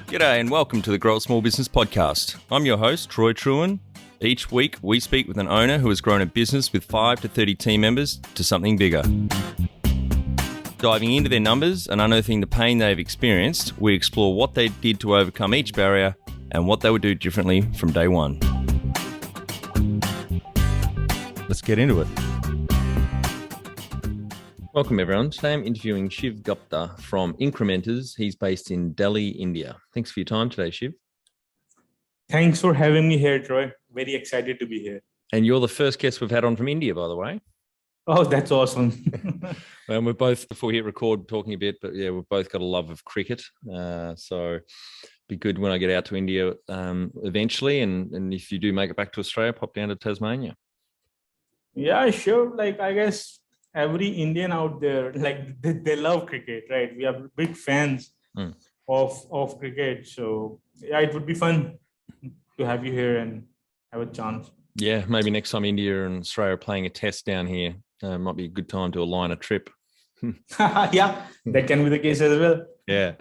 G'day and welcome to the Grow a Small Business Podcast. I'm your host, Troy Truen. Each week, we speak with an owner who has grown a business with 5 to 30 team members to something bigger. Diving into their numbers and unearthing the pain they've experienced, we explore what they did to overcome each barrier and what they would do differently from day one. Let's get into it. Welcome everyone. Today I'm interviewing Shiv Gupta from Incrementors. He's based in Delhi, India. Thanks for your time today, Shiv. Thanks for having me here, Troy. Very excited to be here. And you're the first guest we've had on from India, by the way. Oh, that's awesome. Well, we're both, before we hit record, talking a bit, but yeah, we've both got a love of cricket. So be good when I get out to India eventually. And if you do make it back to Australia, pop down to Tasmania. Yeah, sure. I guess every Indian out there, they love cricket, right? We are big fans of cricket. So yeah, it would be fun to have you here and have a chance. Yeah, maybe next time India and Australia are playing a test down here, might be a good time to align a trip. Yeah, that can be the case as well. Yeah.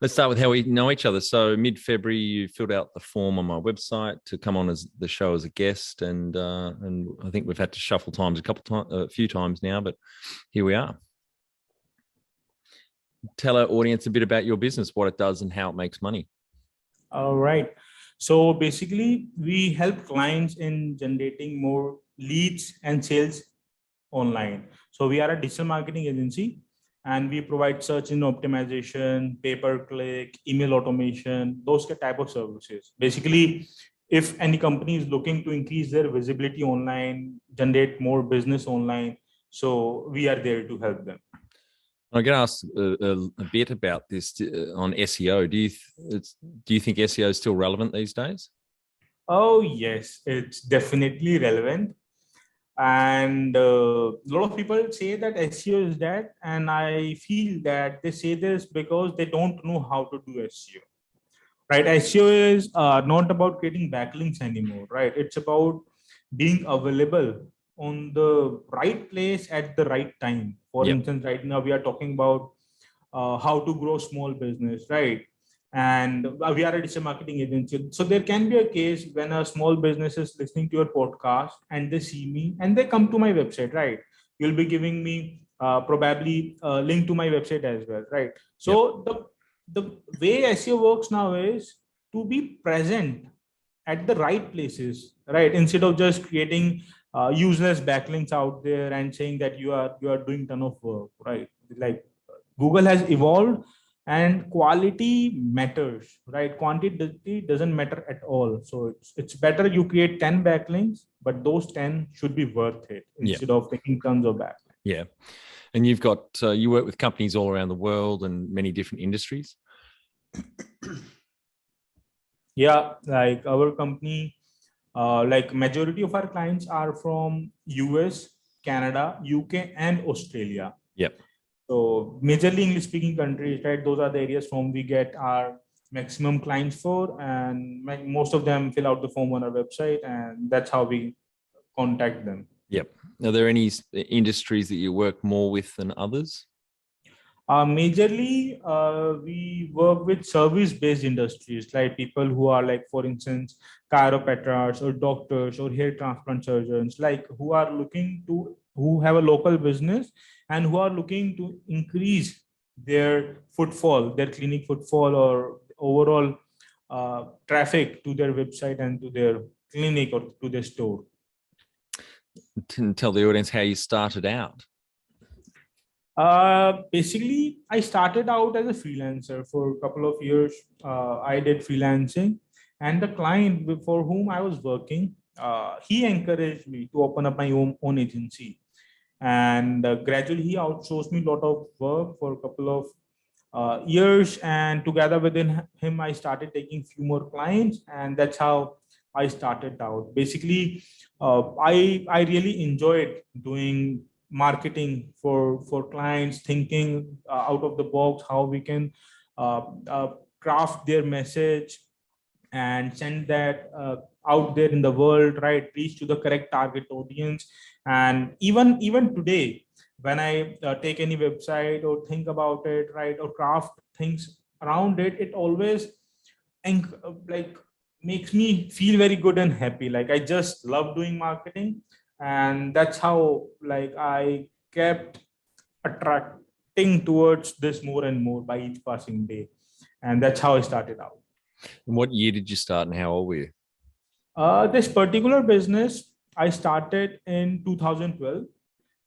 Let's start with how we know each other. So mid-February, you filled out the form on my website to come on as the show as a guest, and I think we've had to shuffle times a few times now, but here we are. Tell our audience a bit about your business, what it does, and how it makes money. All right. So basically, we help clients in generating more leads and sales online. So we are a digital marketing agency. And we provide search engine optimization, pay-per-click, email automation, those type of services. Basically, if any company is looking to increase their visibility online, generate more business online, so we are there to help them. I'm going to ask a bit about this on SEO. Do you think SEO is still relevant these days? Oh, yes, it's definitely relevant. And a lot of people say that SEO is dead, and I feel that they say this because they don't know how to do SEO. Right? SEO is not about creating backlinks anymore, right? It's about being available on the right place at the right time. For instance, right now we are talking about how to grow small business, right? And we are a digital marketing agency. So there can be a case when a small business is listening to your podcast and they see me and they come to my website, right? You'll be giving me probably a link to my website as well, right? So the way SEO works now is to be present at the right places, right? Instead of just creating useless backlinks out there and saying that you are doing ton of work, right? Like Google has evolved. And quality matters, right? Quantity doesn't matter at all. So it's better you create 10 backlinks, but those 10 should be worth it instead of making tons of backlinks. Yeah. And you've got, you work with companies all around the world and many different industries. Yeah, like our company, majority of our clients are from US, Canada, UK, and Australia. Yep. So majorly English speaking countries, right? Those are the areas from we get our maximum clients for, and most of them fill out the form on our website, and that's how we contact them. Yep. Are there any industries that you work more with than others? Majorly, we work with service-based industries, like people who are like, for instance, chiropractors or doctors or hair transplant surgeons, like who have a local business and who are looking to increase their footfall, their clinic footfall, or overall traffic to their website and to their clinic or to their store. Tell the audience how you started out. Basically, I started out as a freelancer for a couple of years. I did freelancing, and the client for whom I was working, he encouraged me to open up my own agency. And gradually he outsourced me a lot of work for a couple of years, and together with him I started taking few more clients, and that's how I started out. Basically, I really enjoyed doing marketing for clients, thinking out of the box how we can craft their message and send that out there in the world, right? Reach to the correct target audience. And even today, when I take any website or think about it, right, or craft things around it, it always like makes me feel very good and happy. Like I just love doing marketing, and that's how like I kept attracting towards this more and more by each passing day, and that's how I started out. And what year did you start and how old were you? This particular business I started in 2012,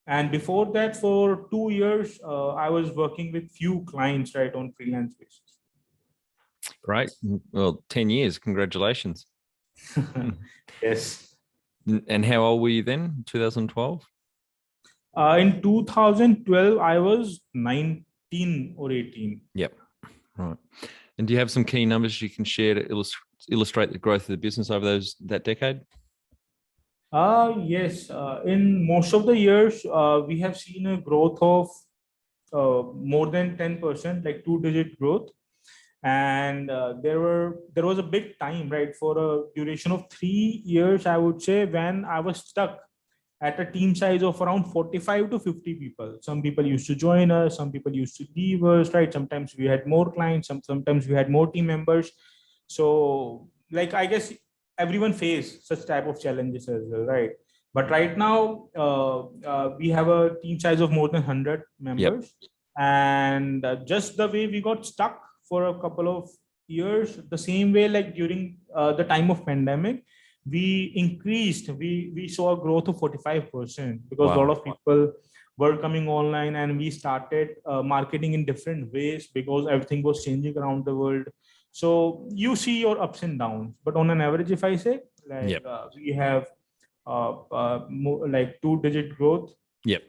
and before that, for 2 years, I was working with few clients right on freelance basis. Great. Well, 10 years. Congratulations. Yes. And how old were you then? 2012? In 2012, I was 19 or 18. Yep. Right. And do you have some key numbers you can share to illustrate the growth of the business over that decade? Yes. In most of the years, we have seen a growth of more than 10%, like two-digit growth. And there was a big time, right, for a duration of 3 years, I would say, when I was stuck at a team size of around 45 to 50 people. Some people used to join us, some people used to leave us, right? Sometimes we had more clients, sometimes we had more team members. So, like, I guess everyone face such type of challenges as well, right? But right now, we have a team size of more than 100 Yep. members. And just the way we got stuck for a couple of years, the same way, like during the time of pandemic, we saw a growth of 45% because a lot Wow. of people were coming online, and we started marketing in different ways because everything was changing around the world. So you see your ups and downs, but on an average, if I say, like Yep. we have like two-digit growth Yep.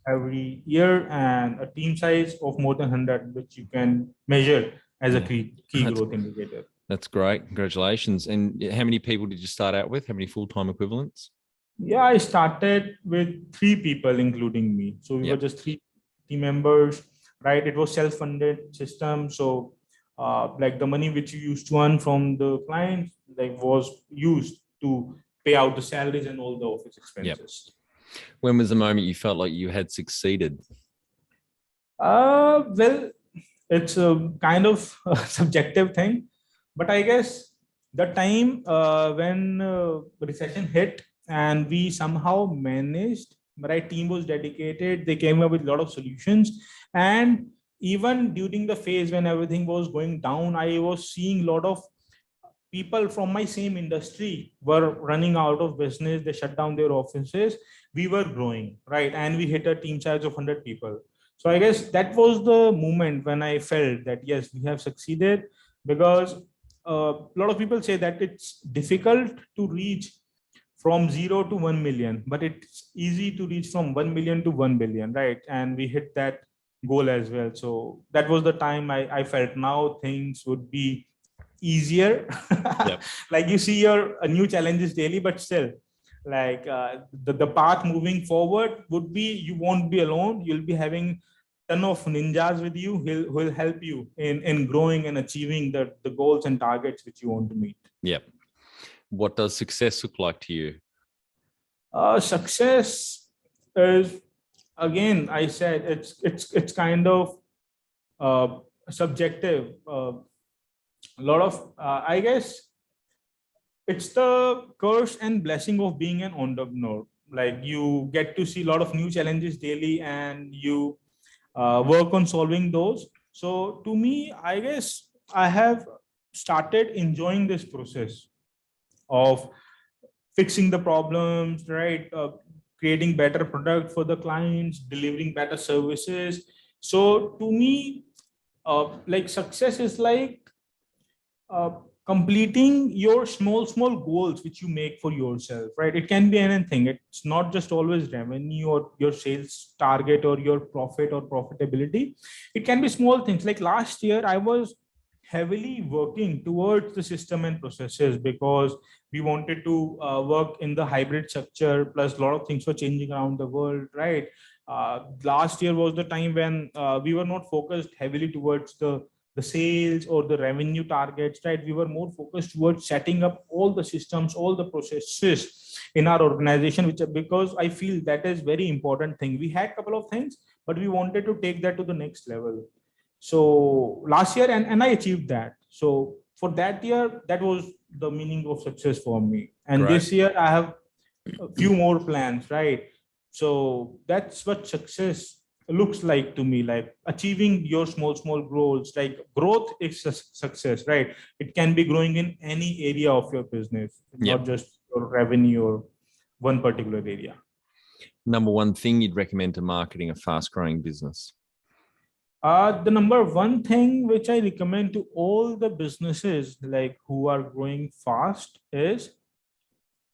every year and a team size of more than 100, which you can measure as a Yeah. key growth indicator. That's great. Congratulations. And how many people did you start out with? How many full-time equivalents? Yeah, I started with three people, including me. So we were Yep. just three team members, right? It was self-funded system. So like the money which you used to earn from the client, like was used to pay out the salaries and all the office Yep. expenses. When was the moment you felt like you had succeeded? Well, it's a kind of a subjective thing, but I guess the time when recession hit and we somehow managed, right? Team was dedicated. They came up with a lot of solutions, and even during the phase when everything was going down, I was seeing a lot of people from my same industry were running out of business. They shut down their offices. We were growing, right? And we hit a team size of 100 people. So I guess that was the moment when I felt that yes, we have succeeded, because a lot of people say that it's difficult to reach from 0 to 1 million, but it's easy to reach from 1 million to 1 billion, right? And we hit that goal as well. So that was the time I felt now things would be easier. Yep. Like you see your new challenges daily, but still, like the path moving forward would be, you won't be alone. You'll be having ton of ninjas with you who will help you in growing and achieving the goals and targets which you want to meet. Yep. What does success look like to you? Success is, again, I said, it's kind of subjective. A lot of I guess it's the curse and blessing of being an entrepreneur. Like you get to see a lot of new challenges daily, and you work on solving those. So to me, I guess I have started enjoying this process of fixing the problems, right? Creating better product for the clients, delivering better services. So to me, like success is like uh, completing your small goals which you make for yourself, right? It can be anything. It's not just always revenue or your sales target or your profit or profitability. It can be small things. Like last year I was heavily working towards the system and processes because we wanted to work in the hybrid structure, plus a lot of things were changing around the world, right? Last year was the time when we were not focused heavily towards the sales or the revenue targets, right? We were more focused towards setting up all the systems, all the processes in our organization, which because I feel that is very important thing. We had a couple of things, but we wanted to take that to the next level. So last year, and I achieved that. So for that year, that was the meaning of success for me. And Great. this year I have a few more plans, right? So that's what success looks like to me, like achieving your small goals. Like growth is success, right? It can be growing in any area of your business, Yep. not just your revenue or one particular area. Number one thing you'd recommend to marketing a fast growing business? The number one thing which I recommend to all the businesses like who are growing fast is,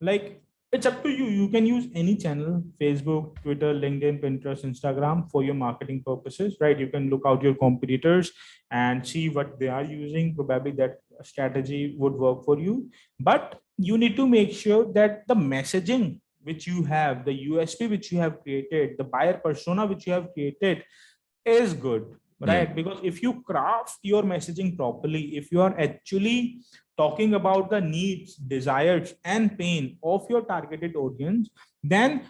like, it's up to you. You can use any channel: Facebook, Twitter, LinkedIn, Pinterest, Instagram, for your marketing purposes, right? You can look out your competitors and see what they are using. Probably that strategy would work for you, but you need to make sure that the messaging which you have, the USP which you have created, the buyer persona which you have created is good, right? Because if you craft your messaging properly, if you are actually talking about the needs, desires, and pain of your targeted audience, then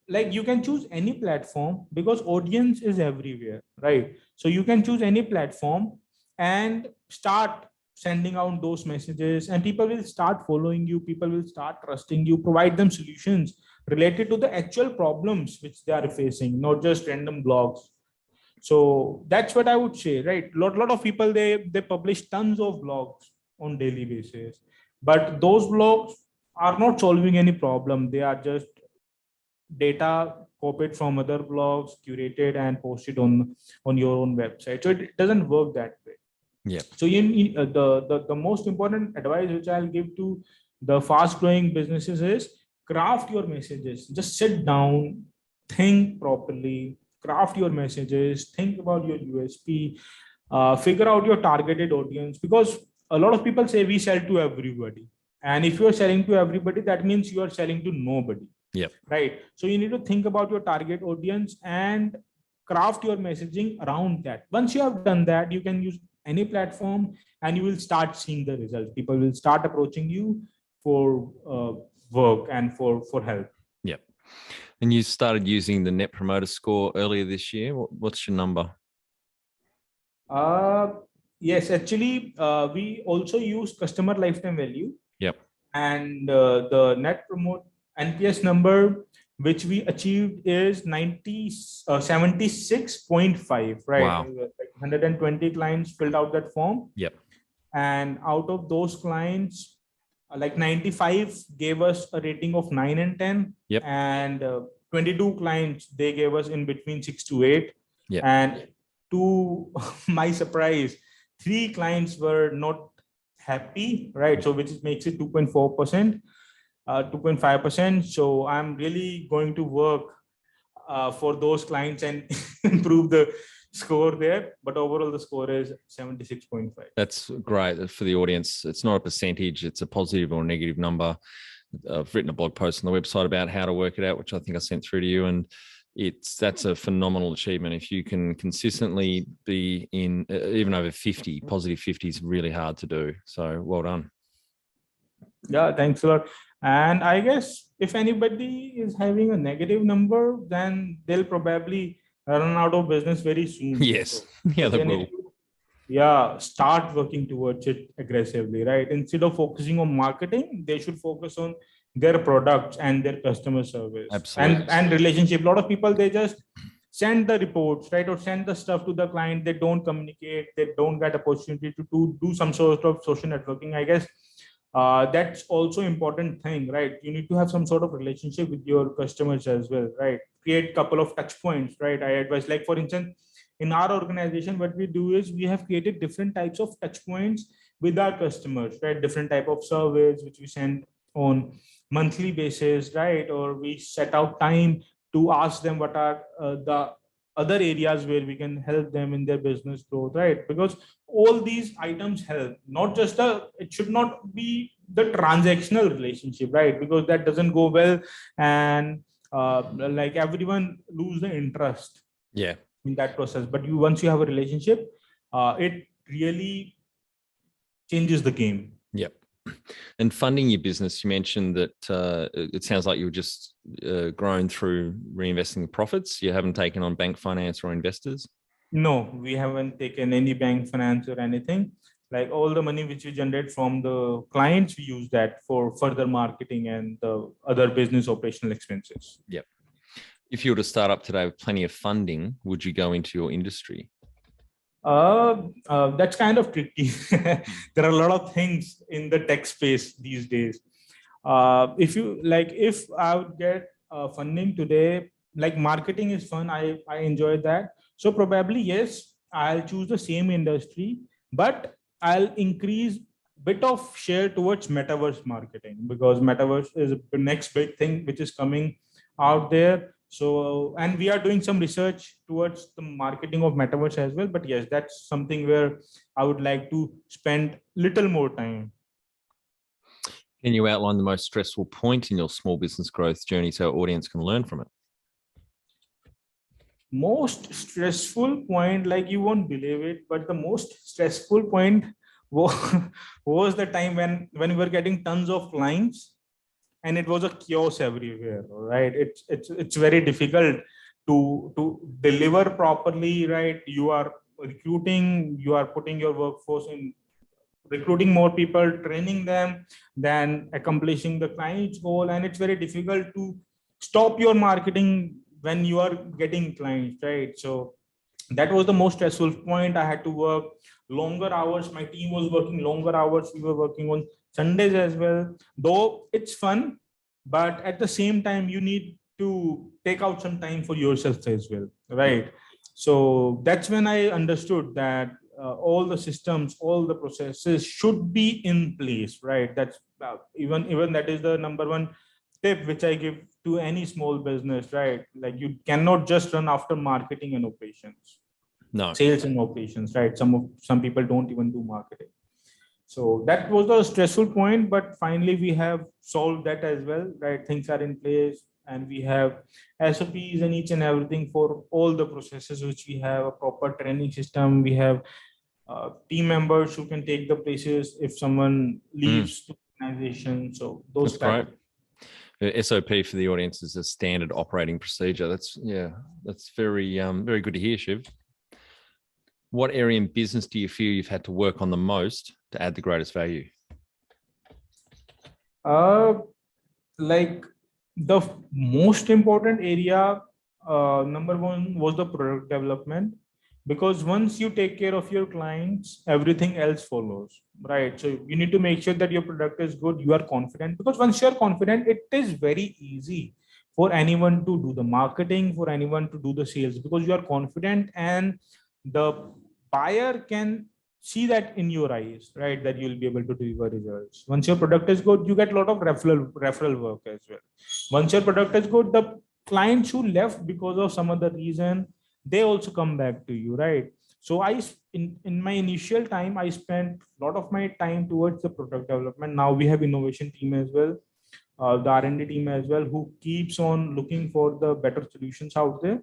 like you can choose any platform, because audience is everywhere, right? So you can choose any platform and start sending out those messages, and people will start following you, people will start trusting you. Provide them solutions related to the actual problems which they are facing, not just random blogs. So that's what I would say, right? Lot of people, they publish tons of blogs on daily basis, but those blogs are not solving any problem. They are just data copied from other blogs, curated and posted on your own website. So it doesn't work that way. Yeah. So the most important advice which I'll give to the fast growing businesses is craft your messages. Just sit down, think properly, craft your messages, think about your USP, figure out your targeted audience, because a lot of people say we sell to everybody. And if you're selling to everybody, that means you are selling to nobody. Yep. Right. So you need to think about your target audience and craft your messaging around that. Once you have done that, you can use any platform and you will start seeing the results. People will start approaching you for work and for help. Yep. And you started using the Net Promoter Score earlier this year. What's your number? Yes, actually, we also use customer lifetime value. Yep. And the NPS number which we achieved is 76.5, right? Wow. Like 120 clients filled out that form. Yep. And out of those clients, like 95 gave us a rating of 9 and 10. Yep. And 22 clients, they gave us in between 6 to 8. Yep. And to my surprise, 3 clients were not happy, right? So which makes it 2.4%, 2.5%. So I'm really going to work for those clients and improve the score there. But overall, the score is 76.5. That's great for the audience. It's not a percentage, it's a positive or negative number. I've written a blog post on the website about how to work it out, which I think I sent through to you. And that's a phenomenal achievement. If you can consistently be in even over 50, positive 50 is really hard to do. So well done. Yeah, thanks a lot. And I guess if anybody is having a negative number, then they'll probably run out of business very soon. Yes. So yeah, they will. Start working towards it aggressively, right? Instead of focusing on marketing, they should focus on their products and their customer service. Absolutely. And relationship. A lot of people, they just send the reports, right? Or send the stuff to the client. They don't communicate. They don't get opportunity to do some sort of social networking. I guess that's also important thing, right? You need to have some sort of relationship with your customers as well, right? Create couple of touch points, right? I advise, like for instance, in our organization, what we do is we have created different types of touch points with our customers, right? Different type of surveys which we send on monthly basis, right? Or we set out time to ask them what are the other areas where we can help them in their business growth, right? Because all these items help, not just it should not be the transactional relationship, right? Because that doesn't go well, and like everyone lose the interest in that process. But once you have a relationship, it really changes the game. Yep. And funding your business, you mentioned that it sounds like you were just grown through reinvesting the profits. You haven't taken on bank finance or investors? No, we haven't taken any bank finance or anything. Like all the money which we generate from the clients, we use that for further marketing and the other business operational expenses. Yep. If you were to start up today with plenty of funding, would you go into your industry? That's kind of tricky. There are a lot of things in the tech space these days. If I would get funding today, like marketing is fun. I enjoy that. So probably yes, I'll choose the same industry, but I'll increase bit of share towards metaverse marketing, because metaverse is the next big thing which is coming out there. So, and we are doing some research towards the marketing of metaverse as well. But yes, that's something where I would like to spend little more time. Can you outline the most stressful point in your small business growth journey so our audience can learn from it? Most stressful point, like you won't believe it, but the most stressful point was, was the time when we were getting tons of clients and it was a chaos everywhere, right? It's very difficult to deliver properly, right? You are recruiting, you are putting your workforce in, recruiting more people, training them, then accomplishing the client's goal, and it's very difficult to stop your marketing when you are getting clients, right? So that was the most stressful point. I had to work longer hours, my team was working longer hours, we were working on Sundays as well, though it's fun, but at the same time you need to take out some time for yourself as well, right? So that's when I understood that all the systems, all the processes should be in place, right? That's even that is the number one tip which I give to any small business, right? Like you cannot just run after marketing and operations, No. sales and operations, right? Some people don't even do marketing. So that was the stressful point, but finally we have solved that as well, right? Things are in place and we have SOPs and each and everything for all the processes, which we have a proper training system. We have team members who can take the places if someone leaves the organization. So those That's great. SOP for the audience is a standard operating procedure. That's very very good to hear, Shiv. What area in business do you feel you've had to work on the most to add the greatest value? Like the most important area, number one was the product development, because once you take care of your clients, everything else follows, right? So you need to make sure that your product is good, you are confident, because once you're confident, it is very easy for anyone to do the marketing, for anyone to do the sales, because you are confident and the buyer can see that in your eyes, right? That you'll be able to deliver results. Once your product is good, you get a lot of referral work as well. Once your product is good, the clients who left because of some other reason, they also come back to you, right? So in my initial time, I spent a lot of my time towards the product development. Now we have innovation team as well, the R&D team as well, who keeps on looking for the better solutions out there.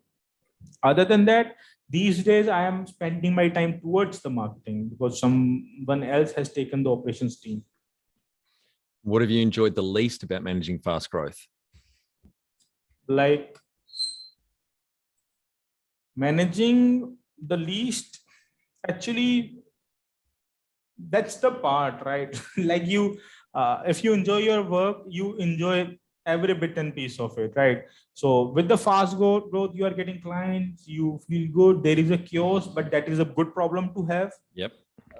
Other than that, these days I am spending my time towards the marketing because someone else has taken the operations team. What have you enjoyed the least about managing fast growth? Like managing the least, actually, that's the part, right? Like you, if you enjoy your work, you enjoy every bit and piece of it, right? So with the fast growth, you are getting clients, you feel good, there is a chaos, but that is a good problem to have. Yep.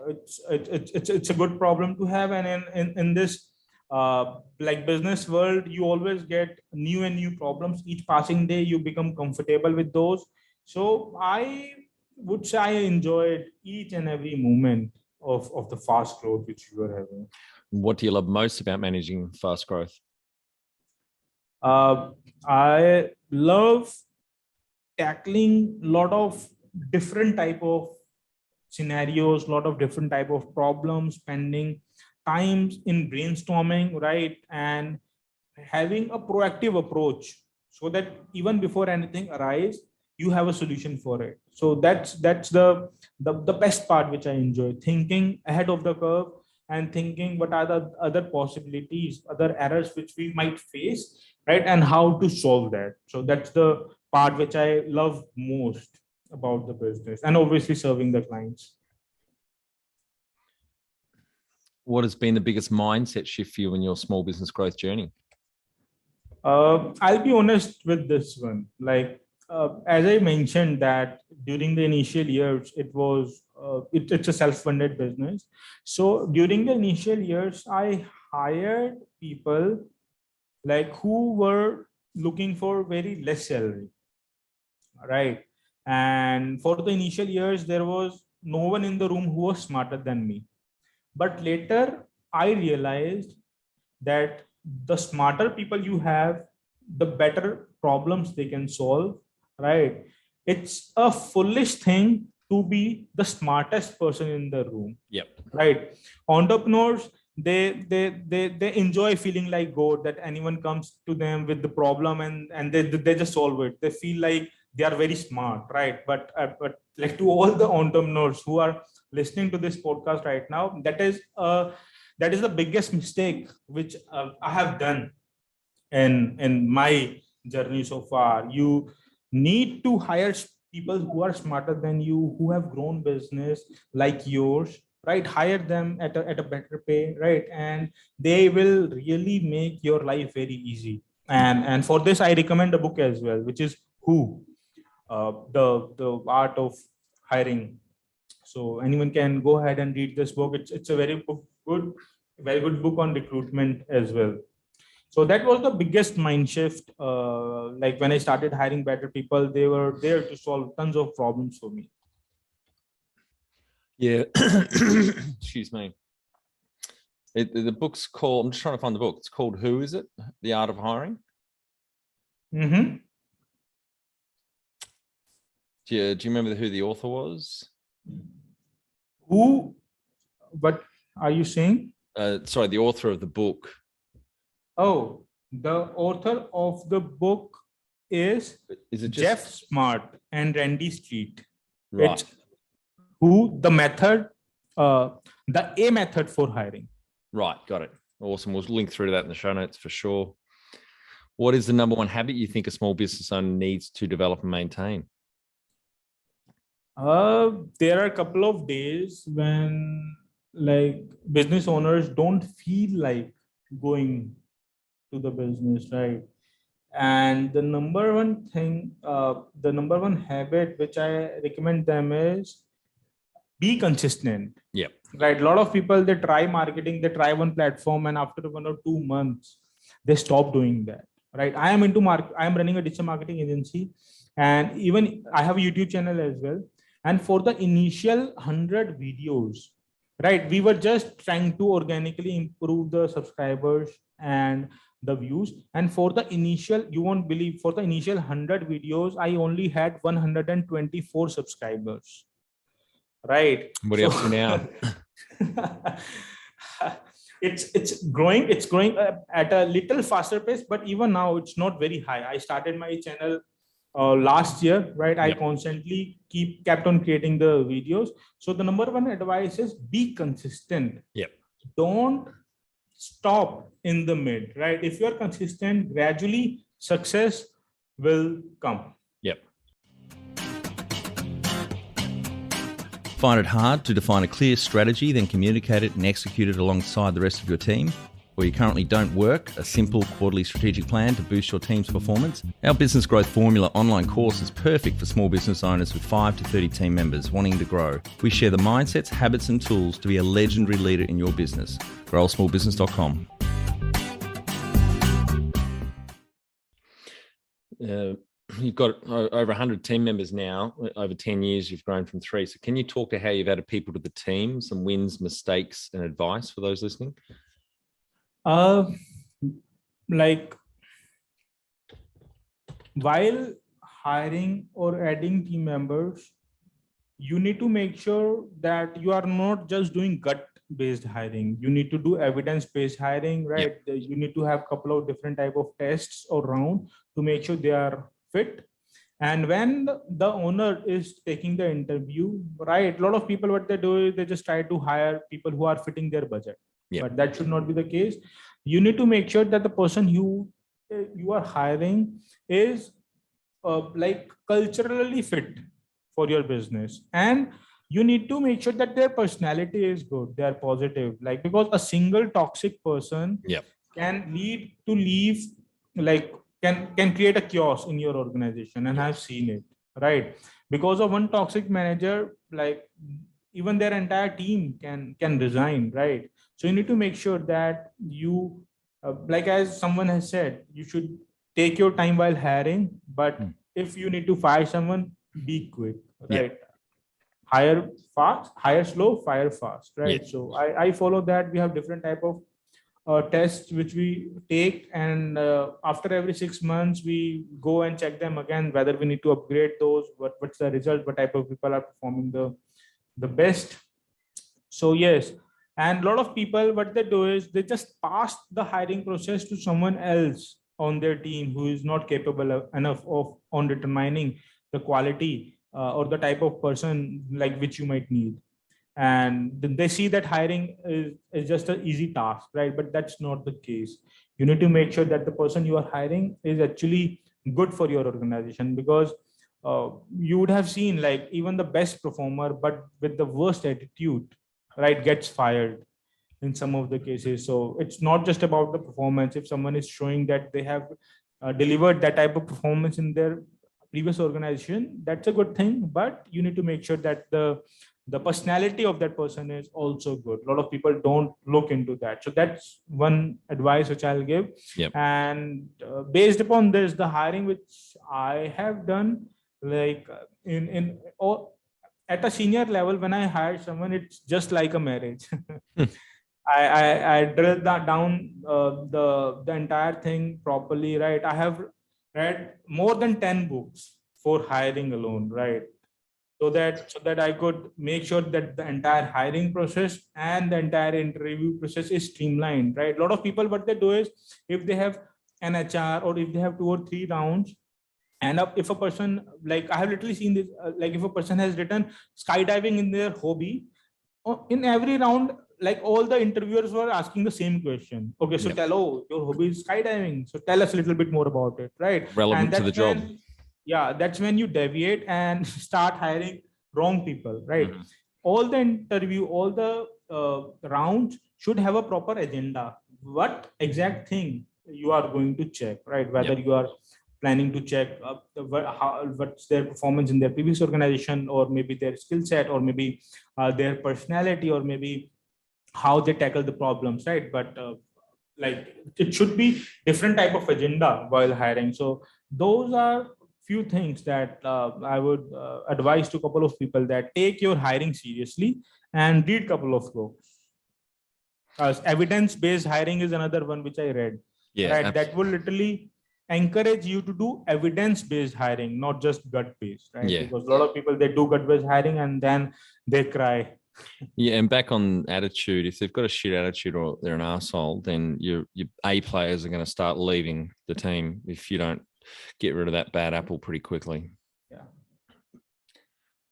It's a good problem to have. And in this like business world, you always get new and new problems. Each passing day, you become comfortable with those. So I would say I enjoyed each and every moment of the fast growth which you are having. What do you love most about managing fast growth? I love tackling a lot of different type of scenarios, a lot of different type of problems, spending times in brainstorming, right? And having a proactive approach so that even before anything arises, you have a solution for it. So that's the best part which I enjoy, thinking ahead of the curve and thinking what are the other possibilities, other errors which we might face, right? And how to solve that. So that's the part which I love most about the business, and obviously serving the clients. What has been the biggest mindset shift for you in your small business growth journey? I'll be honest with this one. Like, as I mentioned that during the initial years, it's a self-funded business. So during the initial years, I hired people like who were looking for very less salary, right? And for the initial years, there was no one in the room who was smarter than me. But later, I realized that the smarter people you have, the better problems they can solve, right? It's a foolish thing to be the smartest person in the room. Yep. Right. Entrepreneurs, they enjoy feeling like God, that anyone comes to them with the problem and they just solve it. They feel like they are very smart, right? But like, to all the entrepreneurs who are listening to this podcast right now, that is the biggest mistake which I have done in my journey so far. You need to hire people who are smarter than you, who have grown business like yours, right? Hire them at a better pay, right? And they will really make your life very easy. And for this, I recommend a book as well, which is Who, the art of hiring. So anyone can go ahead and read this book. It's a very good book on recruitment as well. So that was the biggest mind shift. Like, when I started hiring better people, they were there to solve tons of problems for me. Yeah. Excuse me. The book's called, I'm just trying to find the book. It's called Who, is it? The Art of Hiring. Mm-hmm. Do you remember who the author was? Who? What are you saying? Sorry, the author of the book. Oh, the author of the book is it Jeff Smart and Randy Street. Right. It's Who, the method, the A method for hiring. Right, got it. Awesome. We'll link through to that in the show notes for sure. What is the number one habit you think a small business owner needs to develop and maintain? There are a couple of days when, like, business owners don't feel like going to the business, right? And the number one thing, the number one habit which I recommend them is be consistent. Yep. Right. A lot of people, they try marketing, they try one platform, and after 1 or 2 months, they stop doing that. Right. I am running a digital marketing agency, and even I have a YouTube channel as well. And for the initial 100 videos, right, we were just trying to organically improve the subscribers and the views. And for the initial, you won't believe, for the initial 100 videos, I only had 124 subscribers. Right. What are you up to now? It's growing at a little faster pace, but even now it's not very high. I started my channel last year, right? I constantly kept on creating the videos. So the number one advice is be consistent. Yep. Don't stop in the mid, right? If you're consistent, gradually success will come. Yep. Find it hard to define a clear strategy, then communicate it and execute it alongside the rest of your team? Or you currently don't work a simple quarterly strategic plan to boost your team's performance? Our Business Growth Formula online course is perfect for small business owners with 5 to 30 team members wanting to grow. We share the mindsets, habits and tools to be a legendary leader in your business. growsmallbusiness.com. You've got over 100 team members now. Over 10 years, you've grown from 3. So can you talk to how you've added people to the team, some wins, mistakes, and advice for those listening? Like, while hiring or adding team members, you need to make sure that you are not just doing gut-based hiring. You need to do evidence-based hiring, right? Yep. You need to have a couple of different type of tests around to make sure they are fit. And when the owner is taking the interview, right, a lot of people, what they do is they just try to hire people who are fitting their budget. Yep. But that should not be the case. You need to make sure that the person you are hiring is like culturally fit for your business, and you need to make sure that their personality is good, they are positive, like, because a single toxic person Yep. can lead to leave, like, can create a chaos in your organization, and I've seen it, right? Because of one toxic manager, like, even their entire team can resign, right? So you need to make sure that you, like, as someone has said, you should take your time while hiring, but if you need to fire someone, be quick, right? Yep. Hire fast, hire slow, fire fast, right? Yep. So I follow that. We have different type of tests which we take, and after every 6 months we go and check them again, whether we need to upgrade those, what's the result, what type of people are performing the best. So yes, and a lot of people, what they do is they just pass the hiring process to someone else on their team who is not capable enough of on determining the quality or the type of person like which you might need. And then they see that hiring is just an easy task, right? But that's not the case. You need to make sure that the person you are hiring is actually good for your organization, because you would have seen, like, even the best performer but with the worst attitude, right, gets fired in some of the cases. So it's not just about the performance. If someone is showing that they have delivered that type of performance in their previous organization, that's a good thing, but you need to make sure that the personality of that person is also good. A lot of people don't look into that. So that's one advice which I'll give. Yep. And based upon this, the hiring which I have done, like, in or at a senior level, when I hire someone, it's just like a marriage. I drilled that down, the entire thing properly, right? I have read more than 10 books for hiring alone, right? So that I could make sure that the entire hiring process and the entire interview process is streamlined, right? A lot of people, what they do is, if they have an HR or if they have 2 or 3 rounds, and if a person, like, I have literally seen this, like, if a person has written skydiving in their hobby, in every round, like, all the interviewers were asking the same question. Okay, so Yep. tell, oh, your hobby is skydiving, so tell us a little bit more about it, right? Relevant And to the that's job. when, yeah, that's when you deviate and start hiring wrong people, right? All the interview, all the rounds should have a proper agenda. What exact thing you are going to check, right? Whether Yep. you are planning to check what's their performance in their previous organization, or maybe their skill set, or maybe their personality, or maybe how they tackle the problems, right? But like, it should be different type of agenda while hiring. So those are few things that I would advise to a couple of people, that take your hiring seriously and read couple of books. Evidence based hiring is another one which I read, Yeah. right? That will literally encourage you to do evidence based hiring, not just gut based, right? Yeah. Because a lot of people, they do gut based hiring and then they cry. Yeah, and back on attitude, if they've got a shit attitude or they're an asshole, then your A players are going to start leaving the team if you don't get rid of that bad apple pretty quickly. Yeah.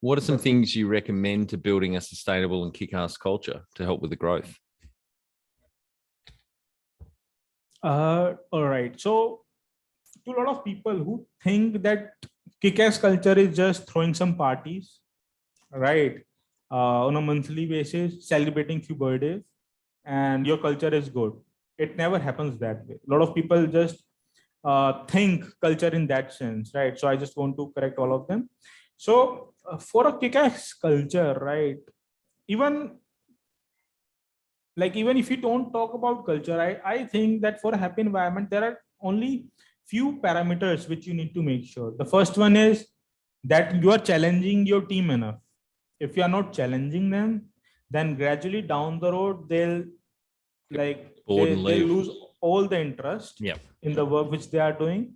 What are some things you recommend to building a sustainable and kick-ass culture to help with the growth? All right. So, to a lot of people who think that kick-ass culture is just throwing some parties, right, on a monthly basis, celebrating few birthdays, and your culture is good. It never happens that way. A lot of people just think culture in that sense, right? So I just want to correct all of them. So for a kick-ass culture, right, even even if you don't talk about culture, I think that for a happy environment, there are only few parameters which you need to make sure. The first one is that you are challenging your team enough. If you are not challenging them, then gradually down the road, they'll lose all the interest in the work which they are doing,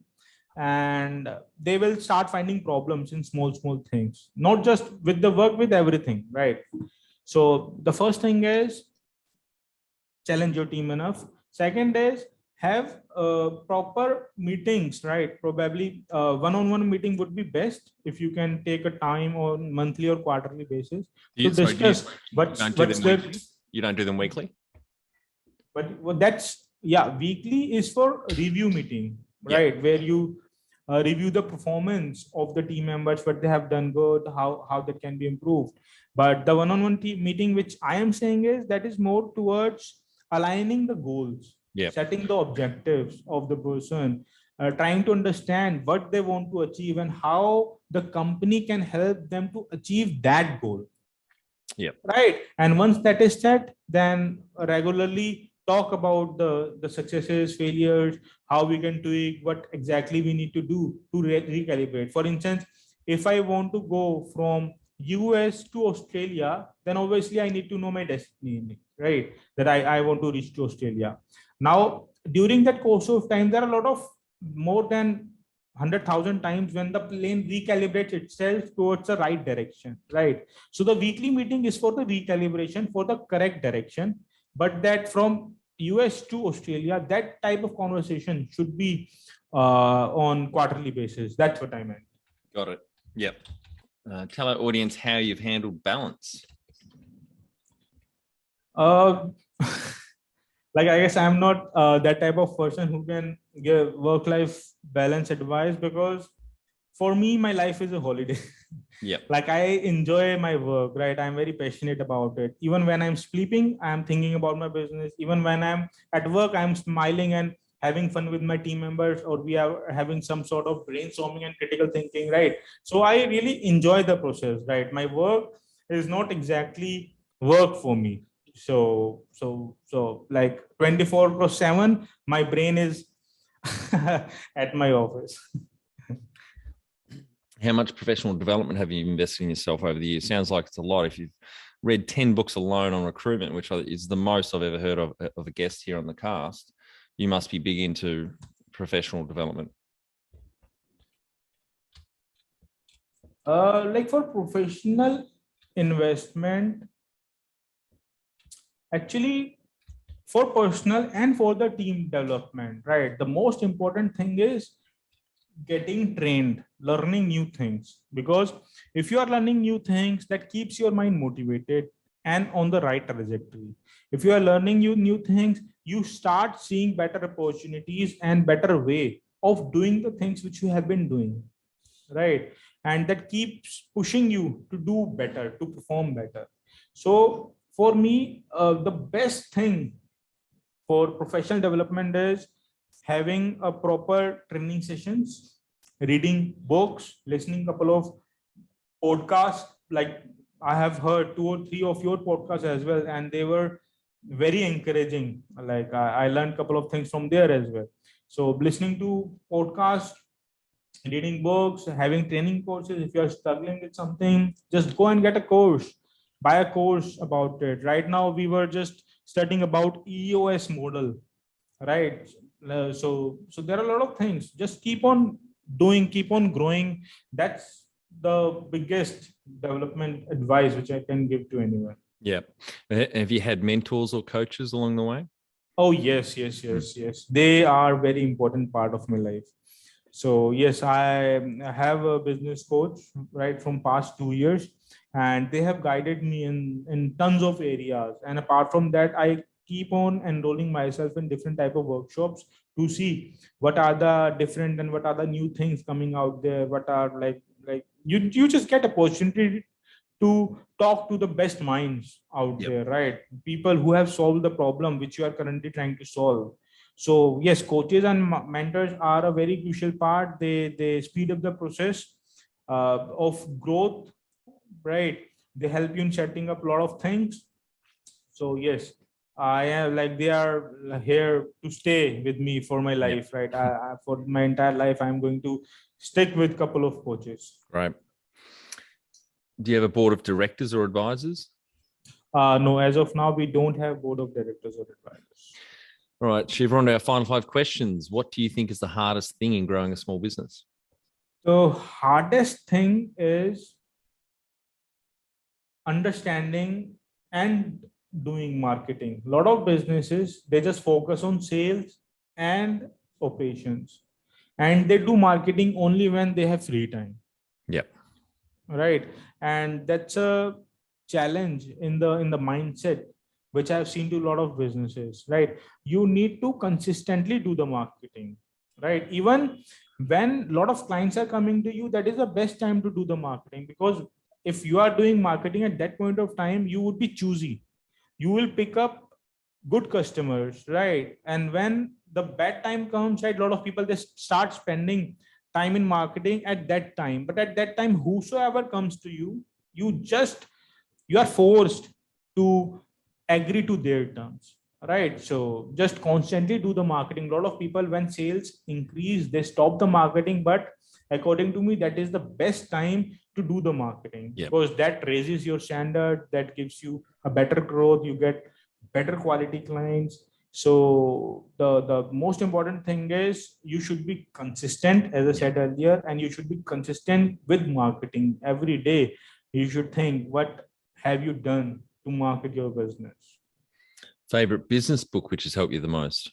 and they will start finding problems in small things, not just with the work, with everything, right? So the first thing is challenge your team enough. Second is have proper meetings, right? Probably one-on-one meeting would be best if you can take a time on monthly or quarterly basis to discuss you don't do them weekly? But that's, yeah, weekly is for review meeting, right? Where you review the performance of the team members, what they have done good, how that can be improved. But the one-on-one team meeting, which I am saying, is that is more towards aligning the goals, Yeah. setting the objectives of the person, trying to understand what they want to achieve and how the company can help them to achieve that goal. Yeah. Right. And once that is set, then regularly talk about the successes, failures, how we can tweak, what exactly we need to do to recalibrate. For instance, if I want to go from US to Australia, then obviously I need to know my destiny, right? That I want to reach to Australia. Now, during that course of time, there are a lot of more than 100,000 times when the plane recalibrates itself towards the right direction, right? So the weekly meeting is for the recalibration for the correct direction, but that from US to Australia, that type of conversation should be on quarterly basis. That's what I meant. Got it. Yep. Tell our audience how you've handled balance. Like, I guess I'm not that type of person who can give work-life balance advice, because for me, my life is a holiday. Yeah. Like, I enjoy my work, right? I'm very passionate about it. Even when I'm sleeping, I'm thinking about my business. Even when I'm at work, I'm smiling and having fun with my team members, or we are having some sort of brainstorming and critical thinking, right? So I really enjoy the process, right? My work is not exactly work for me. So like 24/7, my brain is at my office. How much professional development have you invested in yourself over the years? Sounds like it's a lot. If you've read 10 books alone on recruitment, which is the most I've ever heard of a guest here on the cast, you must be big into professional development. Like, for professional investment, actually, for personal and for the team development, right? The most important thing is getting trained, learning new things. Because if you are learning new things, that keeps your mind motivated and on the right trajectory. If you are learning new things, you start seeing better opportunities and better way of doing the things which you have been doing, right? And that keeps pushing you to do better, to perform better. So for me, the best thing for professional development is having a proper training sessions, reading books, listening couple of podcasts. Like, I have heard 2 or 3 of your podcasts as well, and they were very encouraging. Like, I learned a couple of things from there as well. So listening to podcasts, reading books, having training courses. If you're struggling with something, just go and get a course, buy a course about it. Right now, we were just studying about EOS model, right? So there are a lot of things. Just keep on doing, keep on growing. That's the biggest development advice which I can give to anyone. Yeah. Have you had mentors or coaches along the way? Oh, yes. They are very important part of my life. So yes, I have a business coach, right, from past 2 years, and they have guided me in tons of areas. And apart from that, I keep on enrolling myself in different type of workshops to see what are the different and what are the new things coming out there. What are like you just get opportunity to talk to the best minds out Yep. there, right? People who have solved the problem which you are currently trying to solve. So yes, coaches and mentors are a very crucial part. They speed up the process of growth, right? They help you in setting up a lot of things. So yes, I am like, they are here to stay with me for my life, right? For my entire life, I'm going to stick with couple of coaches. Right. Do you have a board of directors or advisors? No, as of now, we don't have board of directors or advisors. All right, Shiv, we're on to our final 5 questions. What do you think is the hardest thing in growing a small business? The hardest thing is understanding and doing marketing. A lot of businesses, they just focus on sales and operations, and they do marketing only when they have free time. Yep. Right. And that's a challenge in the mindset which I've seen to a lot of businesses, right? You need to consistently do the marketing. right? Even when a lot of clients are coming to you, that is the best time to do the marketing, because if you are doing marketing at that point of time, you would be choosy. You will pick up good customers, right? And when the bad time comes, right, a lot of people, they start spending time in marketing at that time. But at that time, whosoever comes to you, you are forced to agree to their terms, right? So just constantly do the marketing. A lot of people, when sales increase, they stop the marketing, but according to me, that is the best time to do the marketing, Yep. because that raises your standard, that gives you a better growth, you get better quality clients. So the most important thing is you should be consistent, as I said earlier, and you should be consistent with marketing every day. You should think, what have you done to market your business? Favorite business book which has helped you the most?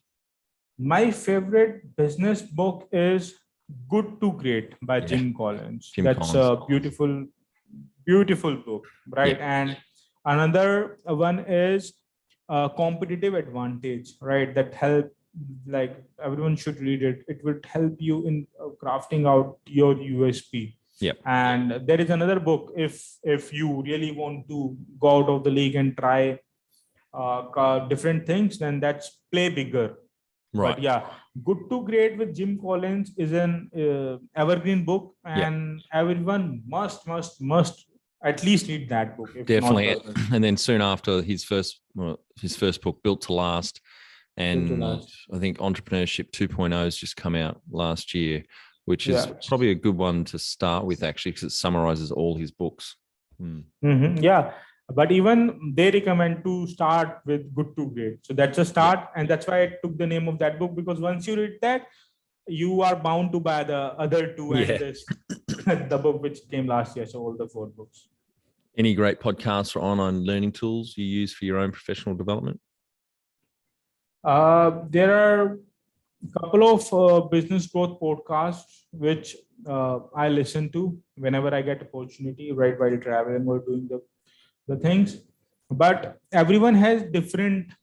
My favorite business book is Good to Great by Jim Collins. That's Collins. a beautiful book, right? And another one is Competitive Advantage, right? That help, like, everyone should read it. It would help you in crafting out your USP. Yep. And there is another book, if you really want to go out of the league and try different things, then that's Play Bigger. Right. But yeah, Good to Great with Jim Collins is an evergreen book, and everyone must at least read that book. Definitely. And then soon after, his first book, Built to Last, and I think Entrepreneurship 2.0 has just come out last year, which is probably a good one to start with, actually, because it summarizes all his books. Yeah. But even they recommend to start with Good to Great. So that's a start. And that's why I took the name of that book, because once you read that, you are bound to buy the other two and this, the book which came last year. So all the 4 books. Any great podcasts or online learning tools you use for your own professional development? There are a couple of business growth podcasts which I listen to whenever I get opportunity, right, while traveling or doing the things. But everyone has different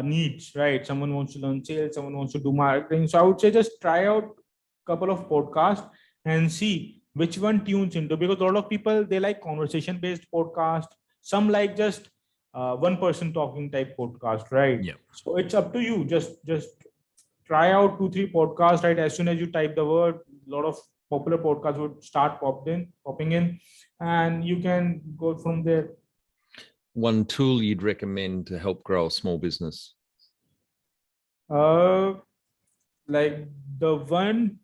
needs, right? Someone wants to learn sales, someone wants to do marketing. So I would say just try out a couple of podcasts and see which one tunes into, because a lot of people, they like conversation based podcast. Some like just one person talking type podcast, right? So it's up to you. Just try out 2-3 podcasts, right? As soon as you type the word, a lot of popular podcasts would start popping in, and you can go from there. One tool you'd recommend to help grow a small business? Like, the one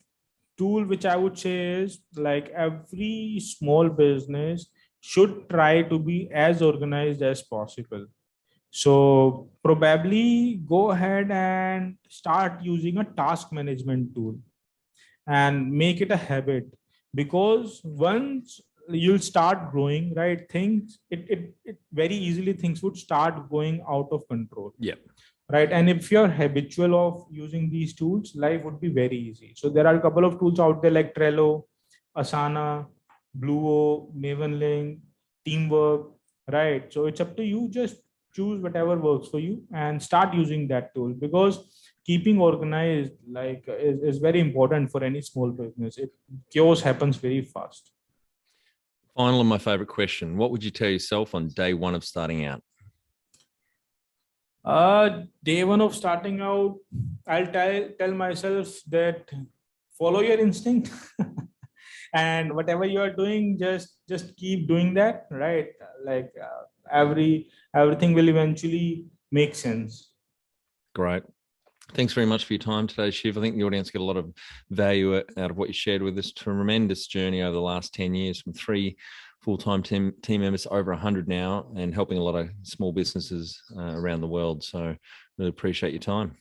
tool which I would say is, like, every small business should try to be as organized as possible. So probably go ahead and start using a task management tool and make it a habit, because once you'll start growing, right, things, it very easily, things would start going out of control. Right. And if you're habitual of using these tools, life would be very easy. So there are a couple of tools out there like Trello, Asana, Bluo, Mavenlink, Teamwork, right? So it's up to you. Just choose whatever works for you and start using that tool, because keeping organized, like, is very important for any small business. Chaos happens very fast. Finally, my favorite question: what would you tell yourself on day one of starting out? Day one of starting out, I'll tell myself that follow your instinct, and whatever you are doing, just keep doing that, right? Like, everything will eventually make sense. Great. Thanks very much for your time today, Shiv. I think the audience get a lot of value out of what you shared with us. Tremendous journey over the last 10 years, from 3 full-time team members to over 100 now, and helping a lot of small businesses around the world. So really appreciate your time.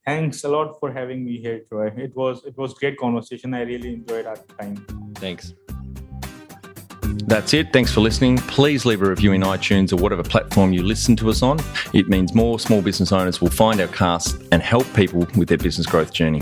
Thanks a lot for having me here, Troy. It was great conversation. I really enjoyed our time. Thanks. That's it. Thanks for listening. Please leave a review in iTunes or whatever platform you listen to us on. It means more small business owners will find our cast and help people with their business growth journey.